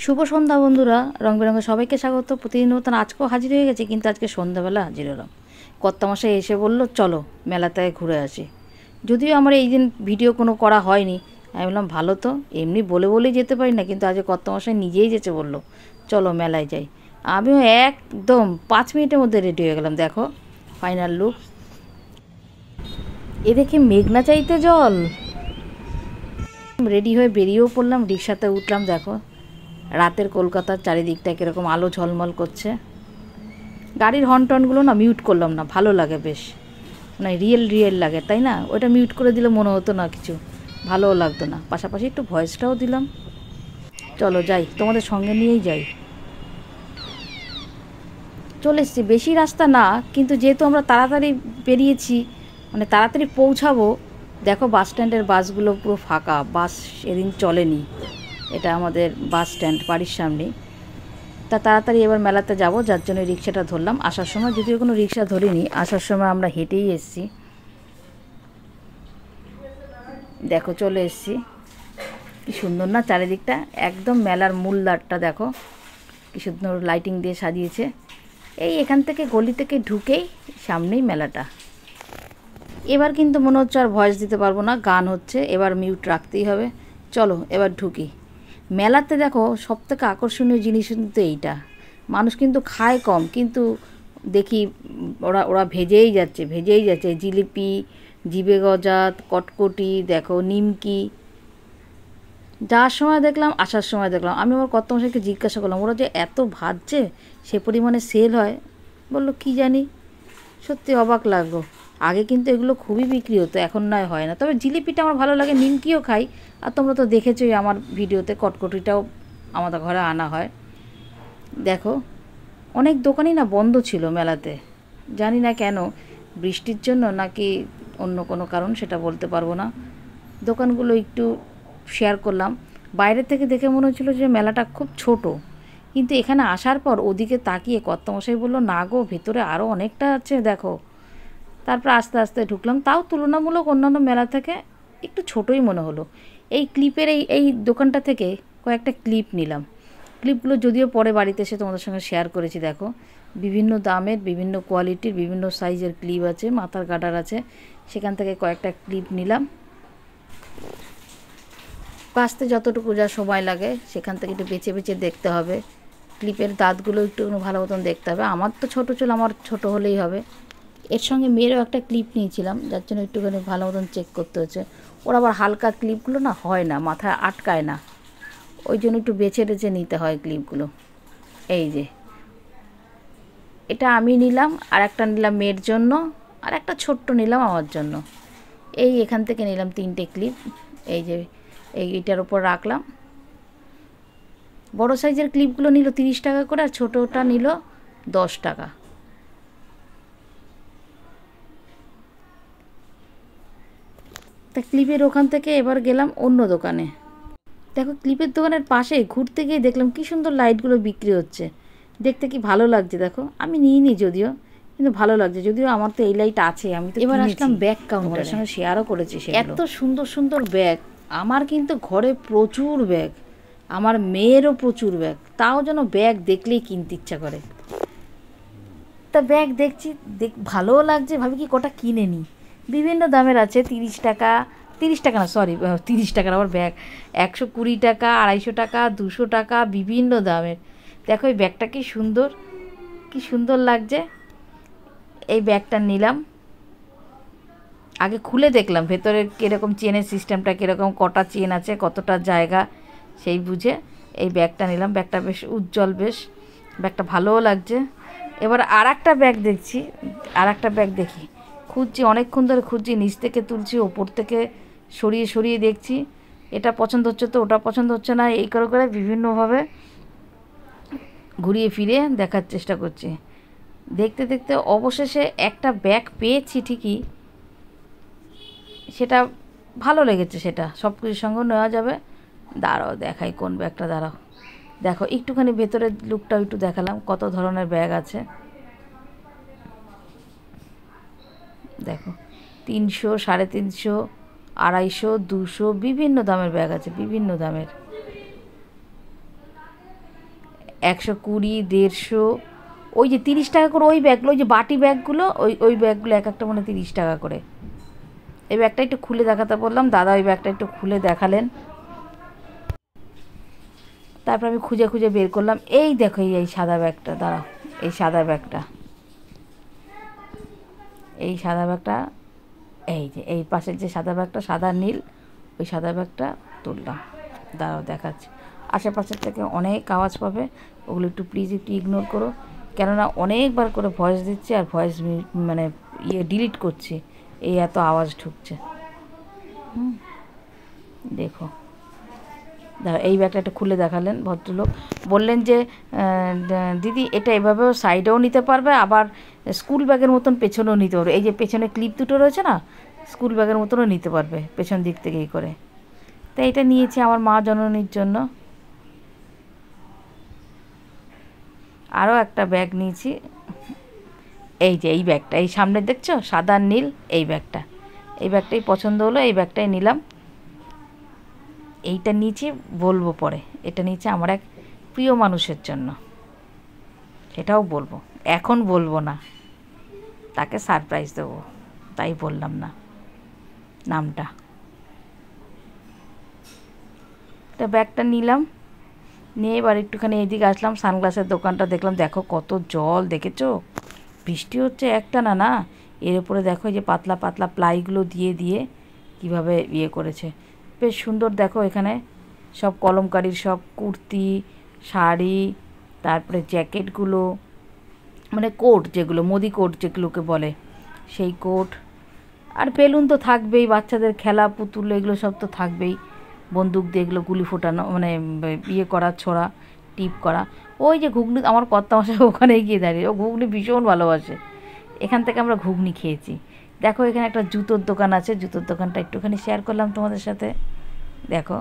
শুভ সন্ধ্যা বন্ধুরা, রং বেরঙের সবাইকে স্বাগত। প্রতিদিন মতন আজকেও হাজির হয়ে গেছে, কিন্তু আজকে সন্ধ্যাবেলা হাজির হলাম। কর্তামশাই এসে বলল চলো মেলা থেকে ঘুরে আসি। যদিও আমার এই দিন ভিডিও কোনো করা হয়নি, আমি বললাম ভালো, তো এমনি বলে বলেই যেতে পারি না, কিন্তু আজকে কর্তামশাই নিজেই যেতে বললো চলো মেলায় যাই। আমিও একদম 5 মিনিটের মধ্যে রেডি হয়ে গেলাম। দেখো ফাইনাল লুক। এ দেখে মেঘনা চাইতে জল। রেডি হয়ে বেরিয়েও পড়লাম, রিক্সাতে উঠলাম। দেখো রাতের কলকাতার চারিদিকটা কীরকম আলো ঝলমল করছে। গাড়ির হর্ন টনগুলো না মিউট করলাম না, ভালো লাগে বেশ, মানে রিয়েল লাগে, তাই না? ওটা মিউট করে দিলে মনে হতো না কিছু, ভালোও লাগতো না। পাশাপাশি একটু ভয়েসটাও দিলাম। চলো যাই, তোমাদের সঙ্গে নিয়েই যাই। চলে এসছি, বেশি রাস্তা না, কিন্তু যেহেতু আমরা তাড়াতাড়ি বেরিয়েছি, মানে তাড়াতাড়ি পৌঁছাবো। দেখো বাস স্ট্যান্ডের বাসগুলো পুরো ফাঁকা, বাস এদিন চলেনি। এটা আমাদের বাস স্ট্যান্ড বাড়ির সামনে। তা তাড়াতাড়ি এবার মেলাতে যাব, যার জন্য রিক্সাটা ধরলাম। আসার সময় যদিও কোনো রিক্সা ধরিনি, আসার সময় আমরা হেঁটেই এসেছি। দেখো চলে এসেছি, কি সুন্দর না চারিদিকটা, একদম মেলার মূল দ্বারটা দেখো কি সুন্দর লাইটিং দিয়ে সাজিয়েছে। এই এখান থেকে গলি থেকে ঢুকেই সামনেই মেলাটা। এবার কিন্তু মনে হচ্ছে আর ভয়েস দিতে পারবো না, গান হচ্ছে, এবার মিউট রাখতেই হবে। চলো এবার ঢুকি মেলাতে। দেখো সবথেকে আকর্ষণীয় জিনিস কিন্তু এইটা, মানুষ কিন্তু খায় কম, কিন্তু দেখি ওরা ভেজেই যাচ্ছে। জিলিপি, জিবে গজা, কটকটি, দেখো নিমকি। যাওয়ার সময় দেখলাম, আসার সময় দেখলাম। আমি আমার কর্তামশাইকে জিজ্ঞাসা করলাম, ওরা যে এত ভাজছে, সে পরিমাণে সেল হয়? বললো কি জানি, সত্যি অবাক লাগলো। আগে কিন্তু এগুলো খুবই বিক্রি হতো, এখন নয় হয় না। তবে জিলিপিটা আমার ভালো লাগে, নিমকিও খাই। আর তোমরা তো দেখেছোই আমার ভিডিওতে, কটকটিটাও আমাদের ঘরে আনা হয়। দেখো অনেক দোকানই না বন্ধ ছিল মেলাতে, জানি না কেন, বৃষ্টির জন্য নাকি অন্য কোনো কারণ, সেটা বলতে পারবো না। দোকানগুলো একটু শেয়ার করলাম। বাইরে থেকে দেখে মনে হচ্ছিলো যে মেলাটা খুব ছোট, কিন্তু এখানে আসার পর ওদিকে তাকিয়ে কর্তামশাই বললো না গো, ভেতরে আরও অনেকটা আছে দেখো। তারপর আস্তে আস্তে ঢুকলাম, তাও তুলনামূলক অন্যান্য মেলা থেকে একটু ছোটোই মনে হলো। এই ক্লিপের এই দোকানটা থেকে কয়েকটা ক্লিপ নিলাম। ক্লিপগুলো যদিও পরে বাড়িতে এসে তোমাদের সঙ্গে শেয়ার করেছি। দেখো বিভিন্ন দামের, বিভিন্ন কোয়ালিটির, বিভিন্ন সাইজের ক্লিপ আছে, মাথার গার্ডার আছে। সেখান থেকে কয়েকটা ক্লিপ নিলাম। বাঁচতে যতটুকু যা সময় লাগে সেখান থেকে একটু বেছে বেছে দেখতে হবে। ক্লিপের দাঁতগুলো একটু ভালো মতন দেখতে হবে। আমার তো ছোটো চুল, আমার ছোটো হলেই হবে। এর সঙ্গে মেয়েরও একটা ক্লিপ নিয়েছিলাম, যার জন্য একটুখানি ভালো মতন চেক করতে হচ্ছে। ওর আবার হালকা ক্লিপগুলো না হয় না, মাথায় আটকায় না, ওই জন্য একটু বেছে টেছে নিতে হয় ক্লিপগুলো। এই যে এটা আমি নিলাম, আর একটা নিলাম মেয়ের জন্য, আর একটা ছোট্ট নিলাম আমার জন্য। এই এখান থেকে নিলাম 3টে ক্লিপ। এই যে এইটার উপর রাখলাম। বড় সাইজের ক্লিপগুলো নিল 30 টাকা করে, আর ছোটোটা নিল 10 টাকা। তা ক্লিপের ওখান থেকে এবার গেলাম অন্য দোকানে। দেখো ক্লিপের দোকানের পাশে ঘুরতে গিয়ে দেখলাম কি সুন্দর লাইটগুলো বিক্রি হচ্ছে, দেখতে কি ভালো লাগছে। দেখো আমি নিইনি যদিও, কিন্তু ভালো লাগছে। যদিও আমার তো এই লাইট আছে, আমি তো এবার আসলাম ব্যাগ কাউন্টারের সঙ্গে শেয়ারও করেছি। এত সুন্দর সুন্দর ব্যাগ, আমার কিন্তু ঘরে প্রচুর ব্যাগ, আমার মেয়েরও প্রচুর ব্যাগ, তাও যেন ব্যাগ দেখলেই কিনতে ইচ্ছা করে। তা ব্যাগ দেখছি, ভালোও লাগছে, ভাবি কি কটা কিনে নিই। বিভিন্ন দামের আছে, 30 টাকা, 30 টাকা না সরি, 30 টাকার আবার ব্যাগ, 120 টাকা, 250 টাকা, 200 টাকা, বিভিন্ন দামের। দেখো এই ব্যাগটা কি সুন্দর, কি সুন্দর লাগছে। এই ব্যাগটা নিলাম। আগে খুলে দেখলাম ভেতরে কীরকম চেনের সিস্টেমটা, কীরকম, কটা চেন আছে, কতটা জায়গা, সেই বুঝে এই ব্যাগটা নিলাম। ব্যাগটা বেশ উজ্জ্বল, বেশ ব্যাগটা ভালোও লাগছে। এবার আর একটা ব্যাগ দেখছি, আর একটা ব্যাগ দেখি, খুঁজছি, অনেকক্ষণ ধরে খুঁজছি, নিচ থেকে তুলছি, ওপর থেকে সরিয়ে সরিয়ে দেখছি, এটা পছন্দ হচ্ছে তো ওটা পছন্দ হচ্ছে না, এই করে করে বিভিন্নভাবে ঘুরিয়ে ফিরে দেখার চেষ্টা করছি। দেখতে দেখতে অবশেষে একটা ব্যাগ পেয়েছি ঠিকই, সেটা ভালো লেগেছে, সেটা সব কিছুর সঙ্গে নেওয়া যাবে। দাঁড়াও দেখাই কোন ব্যাগটা, দাঁড়াও। দেখো একটুখানি ভেতরের লুকটাও একটু দেখালাম, কত ধরনের ব্যাগ আছে। দেখো 300, 350, 250, 200, বিভিন্ন দামের ব্যাগ আছে, বিভিন্ন দামের। 120, 150, ওই যে 30 টাকা করে ওই ব্যাগগুলো, ওই যে বাটি ব্যাগগুলো, ওই ব্যাগগুলো এক একটা মানে 30 টাকা করে। এই ব্যাগটা একটু খুলে দেখাতে বললাম, দাদা ওই ব্যাগটা একটু খুলে দেখালেন। তারপর আমি খুঁজে খুঁজে বের করলাম, এই দেখো এই সাদা ব্যাগটা, দাঁড়াও, এই সাদা ব্যাগটা, এই সাদা ব্যাগটা, এই যে এই পাশের যে সাদা ব্যাগটা, সাদা নীল, ওই সাদা ব্যাগটা তুললাম, দাঁড়াও দেখাচ্ছি। আশেপাশের থেকে অনেক আওয়াজ পাবে, ওগুলো একটু প্লিজ একটু ইগনোর করো, কেননা অনেকবার করে ভয়েস দিচ্ছি আর ভয়েস মানে ডিলিট করছি, এই এত আওয়াজ ঢুকছে। দেখো দাঁড়া, এই ব্যাগটা একটা খুলে দেখালেন ভদ্রলোক, বললেন যে দিদি এটা এভাবেও সাইডেও নিতে পারবে, আবার স্কুল ব্যাগের মতন পেছনেও নিতে পারবে, এই যে পেছনে ক্লিপ দুটো রয়েছে না, স্কুল ব্যাগের মতনও নিতে পারবে পেছন দিক থেকেই করে। তাই এটা নিয়েছি আমার মা জননীর জন্য। আরও একটা ব্যাগ নিয়েছি, এই যে এই ব্যাগটা, এই সামনে দেখছো সাদা নীল, এই ব্যাগটাই পছন্দ হলো, এই ব্যাগটাই নিলাম। এইটা নিয়েছি বলবো পরে, এটা নিয়েছি আমার এক প্রিয় মানুষের জন্য, সেটাও বলবো, এখন বলবো না, তাকে সারপ্রাইজ দেবো, তাই বললাম না নামটা। তো ব্যাগটা নিলাম, নিয়ে এবার একটুখানি এইদিকে আসলাম, সানগ্লাসের দোকানটা দেখলাম, দেখো কত জল, দেখেছো বৃষ্টি হচ্ছে একটা না না, এর উপরে দেখো যে পাতলা পাতলা প্লাইগুলো দিয়ে দিয়ে কীভাবে ইয়ে করেছে, বেশ সুন্দর। দেখো এখানে সব কলমকারির সব কুর্তি, শাড়ি, তারপরে জ্যাকেটগুলো, মানে কোট যেগুলো মোদি কোট যেগুলোকে বলে, সেই কোট, আর বেলুন তো থাকবেই, বাচ্চাদের খেলা পুতুল এগুলো সব তো থাকবেই, বন্দুক দিয়ে এগুলো গুলি ফোটানো, মানে ইয়ে করা, ছোড়া, টিপ করা। ওই যে ঘুগনি, আমার কর্তামশাই ওখানে গিয়ে দাঁড়িয়ে, ও ঘুগনি ভীষণ ভালোবাসে, এখান থেকে আমরা ঘুগনি খেয়েছি। দেখো এখানে একটা জুতোর দোকান আছে, জুতোর দোকানটা একটুখানি শেয়ার করলাম তোমাদের সাথে। দেখো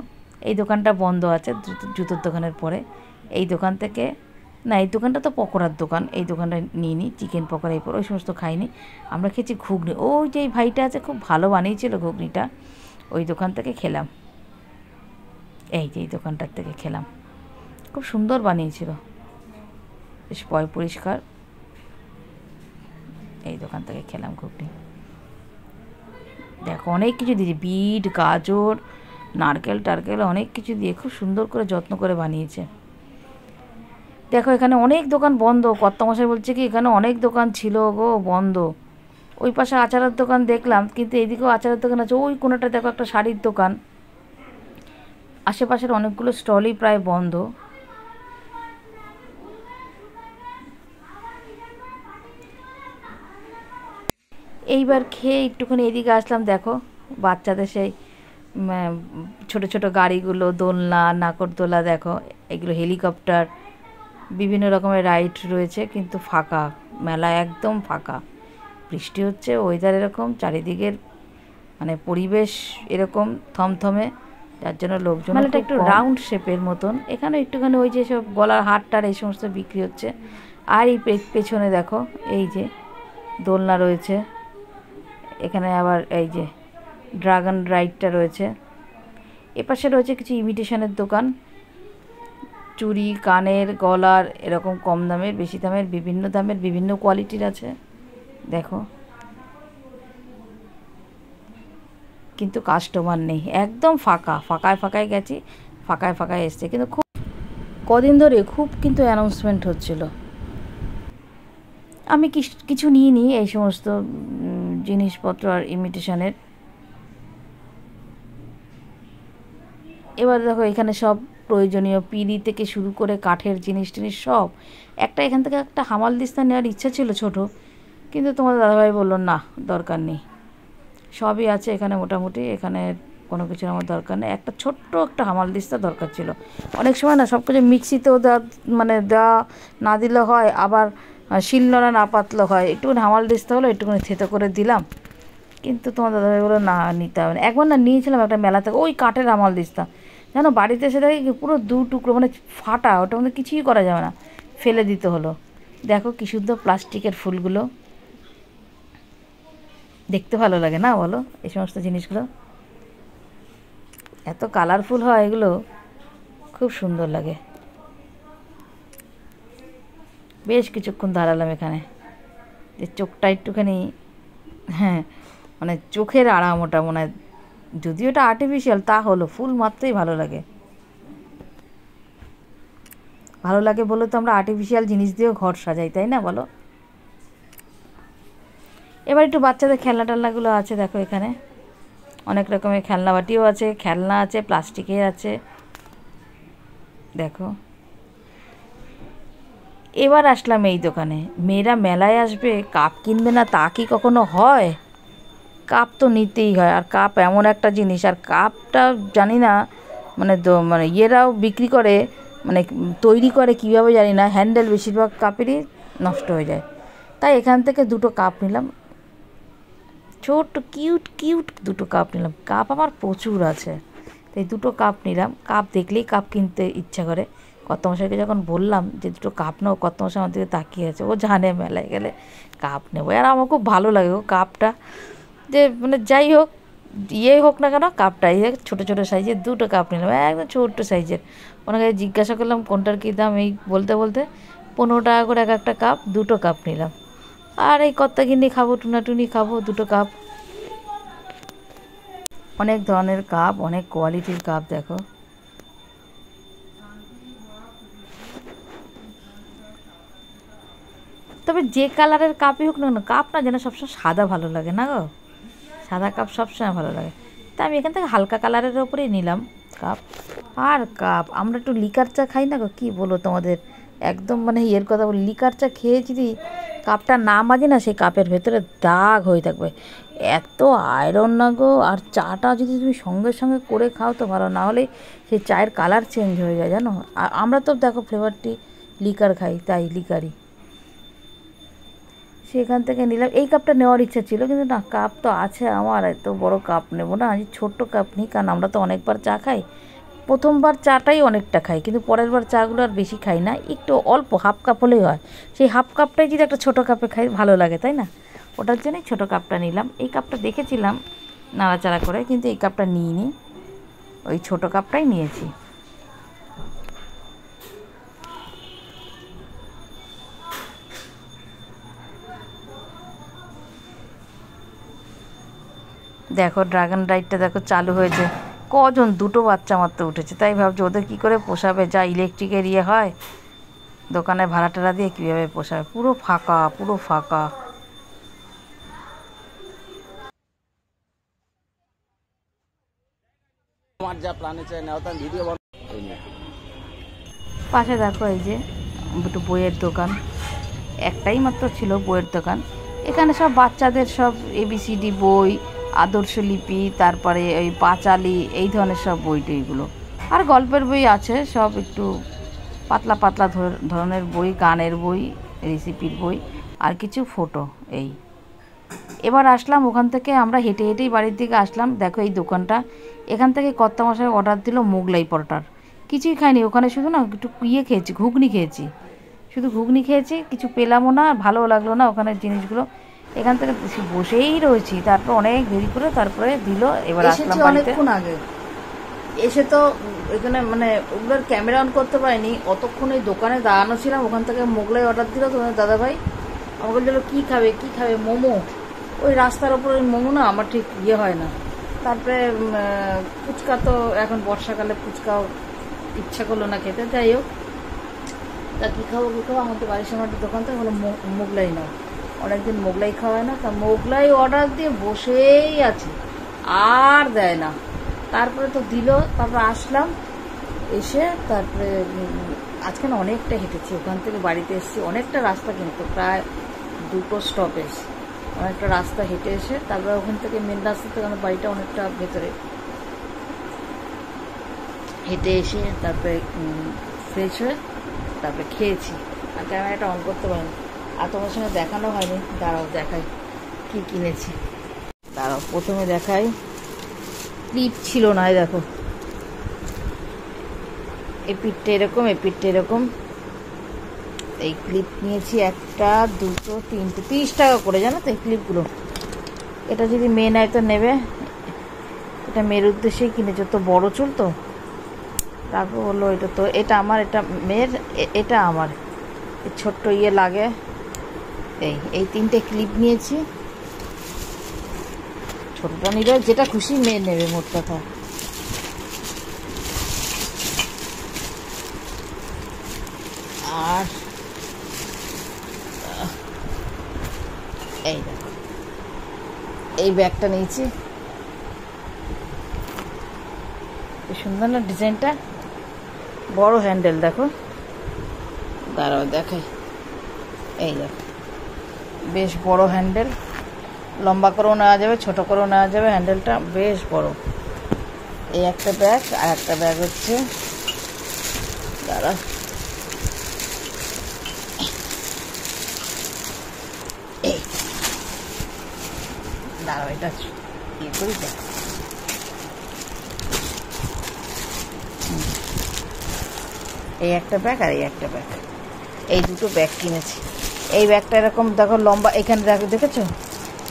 এই দোকানটা বন্ধ আছে, জুতোর দোকানের পরে এই দোকান থেকে, না এই দোকানটা তো পকোড়ার দোকান, এই দোকানটা নিইনি, চিকেন পকোড়া এই ওই সমস্ত খাইনি, আমরা খেয়েছি ঘুগনি। ওই যে ভাইটা আছে খুব ভালো বানিয়েছিল ঘুগনিটা, ওই দোকান থেকে খেলাম, এই যে এই দোকানটার থেকে খেলাম, খুব সুন্দর বানিয়েছিল, বেশ পরিষ্কার, এই দোকান থেকে খেলাম ঘুগনি। দেখো অনেক কিছু দিয়েছে, বিট, গাজর, নারকেল টারকেল, অনেক কিছু দিয়ে খুব সুন্দর করে যত্ন করে বানিয়েছে। দেখো এখানে অনেক দোকান বন্ধ, কর্তামশাই বলছে কি এখানে অনেক দোকান ছিল গো বন্ধ, ওই পাশে আচারের দোকান দেখলাম, কিন্তু এদিকেও আচারের দোকান আছে, ওই কোনোটা দেখো একটা শাড়ির দোকান, আশেপাশের অনেকগুলো স্টলই প্রায় বন্ধ। এইবার খেয়ে একটুখানি এদিকে আসলাম, দেখো বাচ্চাদের সেই ছোট ছোট গাড়িগুলো, দোলনা, নাগরদোলা, দেখো এগুলো হেলিকপ্টার, বিভিন্ন রকমের রাইড রয়েছে, কিন্তু ফাঁকা, মেলা একদম ফাঁকা, বৃষ্টি হচ্ছে, ওয়েদার এরকম, চারিদিকের মানে পরিবেশ এরকম থমথমে, যার জন্য লোকজন, মেলাটা একটু রাউন্ড শেপের মতন, এখানে একটুখানি ওই যে সব গলার হারটার এই সমস্ত বিক্রি হচ্ছে। আর এই পেছনে দেখো এই যে দোলনা রয়েছে, এখানে আবার এই যে ড্রাগন রাইডটা রয়েছে, এপাশে রয়েছে কিছু ইমিটেশনের দোকান, চুড়ি, কানের, গলার, এরকম কম দামের, বেশি দামের, বিভিন্ন দামের, বিভিন্ন কোয়ালিটির আছে। দেখো কিন্তু কাস্টমার নেই, একদম ফাঁকা, ফাঁকায় গেছি, ফাঁকায় এসছে, কিন্তু খুব কদিন ধরে খুব কিন্তু অ্যানাউন্সমেন্ট হচ্ছিল। আমি কিছু নিইনি এই সমস্ত জিনিসপত্র আর ইমিটেশনের। এবার দেখো এখানে সব প্রয়োজনীয় পিঁড়ি থেকে শুরু করে কাঠের জিনিস টিনিস সব, এখান থেকে একটা হামালদিস্তা নেওয়ার ইচ্ছা ছিল ছোট, কিন্তু তোমার দাদাভাই বললো না দরকার নেই, সবই আছে এখানে মোটামুটি, এখানে কোনো কিছুর আমার দরকার নেই, একটা ছোট্ট একটা হামালদিস্তা দরকার ছিল। অনেক সময় না সব কিছু মিক্সিতেও দেওয়া না দিলে হয়, আবার শিলনোড়া না পাতলে হয়, একটুখানি হামালদিস্তা হলো, একটুখানি থেতো করে দিলাম, কিন্তু তোমার দাদাভাই বললো না নিতে হবে না। একবার না নিয়েছিলাম একটা মেলা থেকে ওই কাঠের হামালদিস্তা, জানো বাড়িতে এসে দেখি পুরো 2 টুকরো, মানে ফাটা, ওটার মধ্যে কিছুই করা যাবে না, ফেলে দিতে হলো। দেখো কি সুন্দর প্লাস্টিকের ফুলগুলো, দেখতে ভালো লাগে না বলো এই সমস্ত জিনিসগুলো, এত কালারফুল হয় এগুলো, খুব সুন্দর লাগে। বেশ কিছুক্ষণ দাঁড়ালাম এখানে, যে চোখটা একটুখানি, হ্যাঁ মানে চোখের আরাম ওটা মনে হয়, যদিও ওটা আর্টিফিশিয়াল তা হলো, ফুল মাত্রই ভালো লাগে। ভালো লাগে বলে তো আমরা আর্টিফিশিয়াল জিনিস দিয়েও ঘর সাজাই, তাই না বলো? এবার একটু বাচ্চাদের খেলনা টেলনাগুলো আছে দেখো, এখানে অনেক রকমের খেলনা বাটিও আছে, খেলনা আছে, প্লাস্টিকের আছে দেখো। এবার আসলাম এই দোকানে, মেয়েরা মেলায় আসবে কাপ কিনবে না তা কি কখনো হয়? কাপ তো নিতেই হয়, আর কাপ এমন একটা জিনিস, আর কাপটা জানি না মানে মানে ইয়েরাও বিক্রি করে, মানে তৈরি করে কীভাবে জানি না, হ্যান্ডেল বেশিরভাগ কাপেরই নষ্ট হয়ে যায়। তাই এখান থেকে দুটো কাপ নিলাম, ছোট্ট কিউট কিউট দুটো কাপ নিলাম। কাপ আমার প্রচুর আছে, তাই দুটো কাপ নিলাম। কাপ দেখলেই কাপ কিনতে ইচ্ছা করে। কর্তামশাইকে যখন বললাম যে দুটো কাপ নাও, কর্তামশাই আমার দিকে তাকিয়ে আছে, ও জানে মেলায় গেলে কাপ নেবো। আর আমার খুব ভালো লাগে ও কাপটা, যে মানে যাই হোক ইয়ে হোক না কেন, কাপটাই ছোটো ছোটো সাইজের দুটো কাপ নিলাম, একদম ছোট্ট সাইজের। ওনাকে জিজ্ঞাসা করলাম কোনটার কী দাম, এই বলতে বলতে 15 টাকা করে এক একটা কাপ, দুটো কাপ নিলাম। আর এই কর্তাগিন্নি খাবো, টুনাটুনি খাবো, দুটো কাপ। অনেক ধরনের কাপ, অনেক কোয়ালিটির কাপ দেখো। তবে যে কালারের কাপই হোক না কেন, কাপ না যেন সবসময় সাদা ভালো লাগে না গো, সাদা কাপ সবসময় ভালো লাগে। তা আমি এখান থেকে হালকা কালারের ওপরেই নিলাম কাপ। আর কাপ আমরা একটু লিকার চা খাই না গো, কী বলো তোমাদের, একদম মানে ইয়ের কথা বলি, লিকার চা খেয়ে যদি কাপটা না মাজে না, সেই কাপের ভেতরে দাগ হয়ে থাকবে, এত আয়রন না গো। আর চাটা যদি তুমি সঙ্গে সঙ্গে করে খাও তো ভালো, না হলে সেই চায়ের কালার চেঞ্জ হয়ে যায় জানো। আর আমরা তো দেখো ফ্লেভারটি লিকার খাই, তাই লিকারই সেখান থেকে নিলাম। এই কাপটা নেওয়ার ইচ্ছা ছিল, কিন্তু না, কাপ তো আছে আমার, এত বড় কাপ নেবো না, আমি ছোট্ট কাপ নিই। কারণ আমরা তো অনেকবার চা খাই, প্রথমবার চাটাই অনেকটা খাই, কিন্তু পরের বার চাগুলো আর বেশি খাই না, একটু অল্প হাফ কাপ হলেই হয়। সেই হাফ কাপটাই যদি একটা ছোটো কাপে খাই ভালো লাগে, তাই না? ওটার জন্যই ছোটো কাপটা নিলাম। এই কাপটা দেখেছিলাম নাড়াচাড়া করে, কিন্তু এই কাপটা নিইনি, ওই ছোটো কাপটাই নিয়েছি। দেখো ড্রাগন রাইডটা দেখো চালু হয়েছে, কজন, দুটো বাচ্চা মাত্র উঠেছে, তাই ভাবছি ওদের কী করে পোষাবে, যা ইলেকট্রিকের ইয়ে হয়, দোকানে ভাড়া টাড়া দিয়ে কীভাবে পোষাবে। পুরো ফাঁকা, পুরো ফাঁকা। পাশে দেখো এই যে একটু বইয়ের দোকান, একটাই মাত্র ছিল বইয়ের দোকান। এখানে সব বাচ্চাদের সব ABCD বই, আদর্শলিপি, তারপরে ওই পাঁচালি, এই ধরনের সব বই টইগুলো। আর গল্পের বই আছে সব, একটু পাতলা পাতলা ধরনের বই, গানের বই, রেসিপির বই, আর কিছু ফটো। এই এবার আসলাম ওখান থেকে, আমরা হেঁটে হেঁটেই বাড়ির দিকে আসলাম। দেখো এই দোকানটা, এখান থেকে কর্তামশাই অর্ডার দিল মোগলাই পরোটার। কিছুই খাইনি ওখানে, শুধু না একটু ইয়ে খেয়েছি, ঘুগনি খেয়েছি, শুধু ঘুগনি খেয়েছি, কিছু পেলামও না, ভালোও লাগলো না ওখানের জিনিসগুলো। এখান থেকে বসেই রয়েছি, তারপর অনেক দেরি করে তারপরে দিল। এবার আসলাম অনেকক্ষণ আগে এসে, তো এখানে মানে ওগুলোর ক্যামেরা অন করতে পারিনি, অতক্ষণ ওই দোকানে দাঁড়ানো ছিলাম। ওখান থেকে মোগলাই অর্ডার দিল তোমার দাদাভাই, আমাকে বলছিল কী খাবে কী খাবে, মোমো। ওই রাস্তার ওপর ওই মোমো না আমার ঠিক ইয়ে হয় না। তারপরে ফুচকা, তো এখন বর্ষাকালে ফুচকাও ইচ্ছা করলো না খেতে, যাই হোক তা কী খাবো কী খাবো, আমাদের বাড়ির সামনে একটা দোকান থেকে হলো মোগলাই নাও, অনেকদিন মোগলাই খাওয়া হয় না, তা মোগলাই অর্ডার দিয়ে বসেই আছে, আর দেয় না। তারপরে তো দিল, তারপর আসলাম, এসে তারপরে আজকে না অনেকটা হেঁটেছি, ওখান থেকে বাড়িতে এসেছি, অনেকটা রাস্তা, কিন্তু প্রায় 2টো স্টপেজ, অনেকটা রাস্তা হেঁটে এসে তারপরে ওখান থেকে মেন রাস্তা থেকে আমার বাড়িটা অনেকটা ভেতরে, হেঁটে এসে তারপরে ফ্রেশ হয়ে তারপরে খেয়েছি। আর ক্যামেরাটা অন করতে পারিনি, আর তোমার সঙ্গে দেখানো হয়নি। দাঁড়াও দেখাই কি কিনেছি, দাঁড়াও প্রথমে দেখাই। ক্লিপ ছিল না, দেখো এই পিঠটা এরকম, এই পিঠটা এরকম। এই ক্লিপ নিয়েছি 1, 2, 3, 30 টাকা করে, জানো তো এই ক্লিপগুলো। এটা যদি মেয়ে নেয় তো নেবে, এটা মেয়ের উদ্দেশ্যেই কিনেছে, তো বড় চুল তো। তারপর বললো এটা তো, এটা আমার, এটা মেয়ের, এটা আমার। ছোট্ট ইয়ে লাগে। এই 3টে ক্লিপ নিয়েছি। ছোটটা নিলে যেটা খুশি মেয়ে নেবে, মোট কথা। আর এই দেখো, এই ব্যাগটা নিয়েছি। কি সুন্দর না ডিজাইনটা, বড় হ্যান্ডেল দেখো। দাঁড়াও দেখাই, এই দেখো বেশ বড় হ্যান্ডেল, লম্বা করেও নেওয়া যাবে, ছোট করেও নেওয়া যাবে, হ্যান্ডেলটা বেশ বড়। এই একটা ব্যাগ, আর একটা ব্যাগ হচ্ছে, দাঁড়া এই দাঁড়াও এটা ইয়ে করি দেখ। এই একটা ব্যাগ আর এই একটা ব্যাগ, এই দুটো ব্যাগ কিনেছি। এই ব্যাগটা এরকম দেখো লম্বা, এখানে দেখো, দেখেছো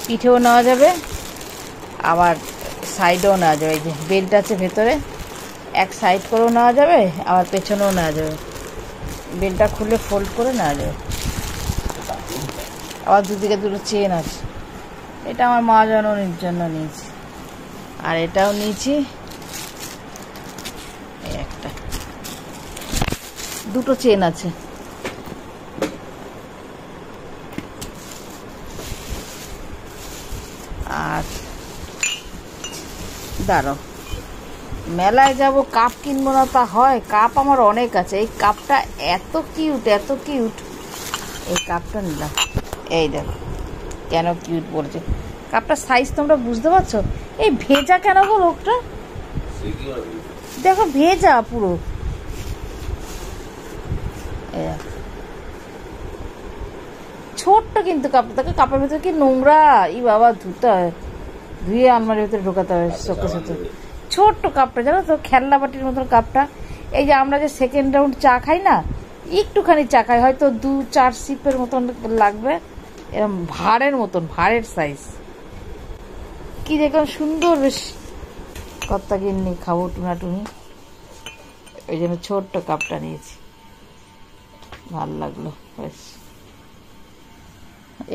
পিঠেও নেওয়া যাবে আবার সাইডেও নেওয়া যাবে। এই যে বেল্ট আছে ভেতরে, এক সাইড করেও নেওয়া যাবে আবার পেছনেও নেওয়া যাবে। বেল্টটা খুলে ফোল্ড করে নেওয়া যাবে। আবার দুদিকে দুটো চেন আছে। এটা আমার মা জননীর জন্য নিয়েছি। আর এটাও নিয়েছি, এই একটা, দুটো চেন আছে। আর দাঁড়াও, মেলায় যাব কাপ কিনবো না তা হয়? কাপ আমার অনেক আছে। এই কাপটা এত কিউট, এত কিউট, এই কাপটা নিলাম। এই দেখো কেন কিউট বলছে, কাপটার সাইজ তোমরা বুঝতে পারছো? এই ভেজা কেন গো লোকটা, দেখো ভেজা পুরো। ছোট্ট কিন্তু কাপটা, দেখো কাপের ভেতরে কি নোংরা, ই বাবা ধুতে হয়, ধুয়ে আলমারির ভেতরে ঢোকাতে হবে চোখে সাথে। ছোট্ট কাপটা জানো তো, খেলনা বাটির মতন কাপটা। এই যে আমরা যে সেকেন্ড রাউন্ড চা খাই না, একটুখানি চা খাই, হয়তো 2-4 সিপের মতন লাগবে, এরকম ভাঁড়ের মতন, ভাঁড়ের সাইজ। কি দেখলাম সুন্দর, বেশ কত্তা গিন্নি খাবো টুনাটুনি, ওই জন্য ছোট্ট কাপটা নিয়েছি, ভাল লাগলো বেশ।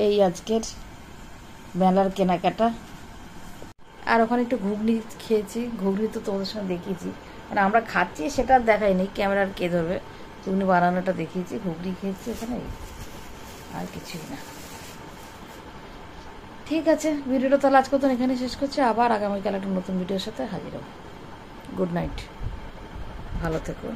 এই আজকের মেলার কেনাকাটা। আর ওখানে একটু ঘুগনি খেয়েছি, ঘুগনি তো তোমাদের সঙ্গে দেখিয়েছি, মানে আমরা খাচ্ছি সেটা দেখাইনি, ক্যামেরার কে ধরবে, ঘুগনি বানানোটা দেখিয়েছি, ঘুগনি খেয়েছি ওখানে, আর কিছুই না। ঠিক আছে, ভিডিওটা তাহলে আজকে তো এখানে শেষ করছি, আবার আগামীকাল একটা নতুন ভিডিওর সাথে হাজির হব। গুড নাইট, ভালো থেকো।